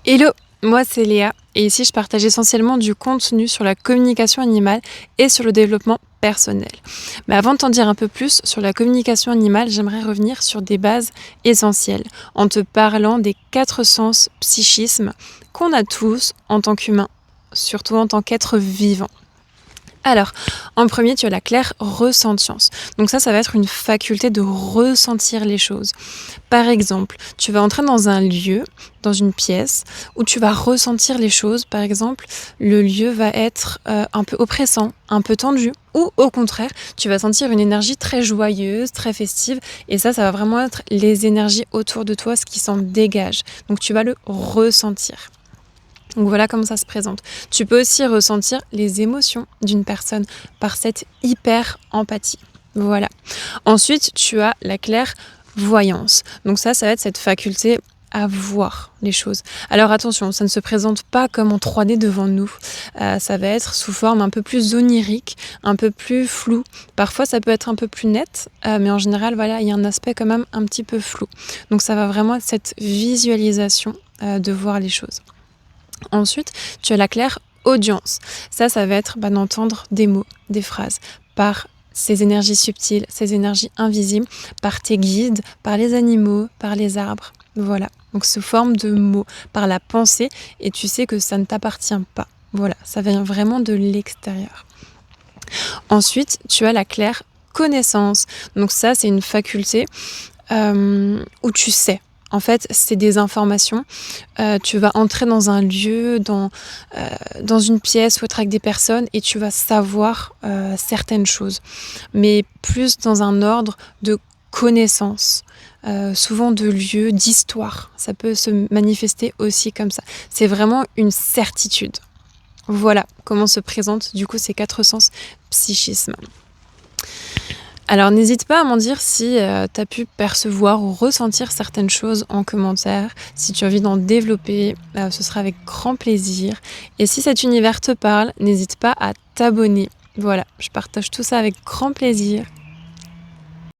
Hello, moi c'est Léa et ici je partage essentiellement du contenu sur la communication animale et sur le développement personnel. Mais avant de t'en dire un peu plus sur la communication animale, j'aimerais revenir sur des bases essentielles en te parlant des 4 sens psychisme qu'on a tous en tant qu'humains, surtout en tant qu'être vivant. Alors, en premier, tu as la claire ressentience. Donc ça va être une faculté de ressentir les choses. Par exemple, tu vas entrer dans un lieu, dans une pièce, où tu vas ressentir les choses. Par exemple, le lieu va être un peu oppressant, un peu tendu, ou au contraire, tu vas sentir une énergie très joyeuse, très festive. Et ça va vraiment être les énergies autour de toi, ce qui s'en dégage. Donc tu vas le ressentir. Donc voilà comment ça se présente. Tu peux aussi ressentir les émotions d'une personne par cette hyper-empathie. Voilà. Ensuite, tu as la clairvoyance. Donc ça va être cette faculté à voir les choses. Alors attention, ça ne se présente pas comme en 3D devant nous. Ça va être sous forme un peu plus onirique, un peu plus flou. Parfois, ça peut être un peu plus net, mais en général, voilà, il y a un aspect quand même un petit peu flou. Donc ça va vraiment être cette visualisation de voir les choses. Ensuite, tu as la claire audience. Ça va être d'entendre des mots, des phrases, par ces énergies subtiles, ces énergies invisibles, par tes guides, par les animaux, par les arbres. Voilà, donc sous forme de mots, par la pensée, et tu sais que ça ne t'appartient pas. Voilà, ça vient vraiment de l'extérieur. Ensuite, tu as la claire connaissance. Donc ça, c'est une faculté où tu sais. En fait, c'est des informations. Tu vas entrer dans un lieu, dans une pièce ou être avec des personnes et tu vas savoir certaines choses. Mais plus dans un ordre de connaissance, souvent de lieux, d'histoire. Ça peut se manifester aussi comme ça. C'est vraiment une certitude. Voilà comment se présentent du coup ces 4 sens psychisme. Alors n'hésite pas à m'en dire si tu as pu percevoir ou ressentir certaines choses en commentaire. Si tu as envie d'en développer, ce sera avec grand plaisir. Et si cet univers te parle, n'hésite pas à t'abonner. Voilà, je partage tout ça avec grand plaisir.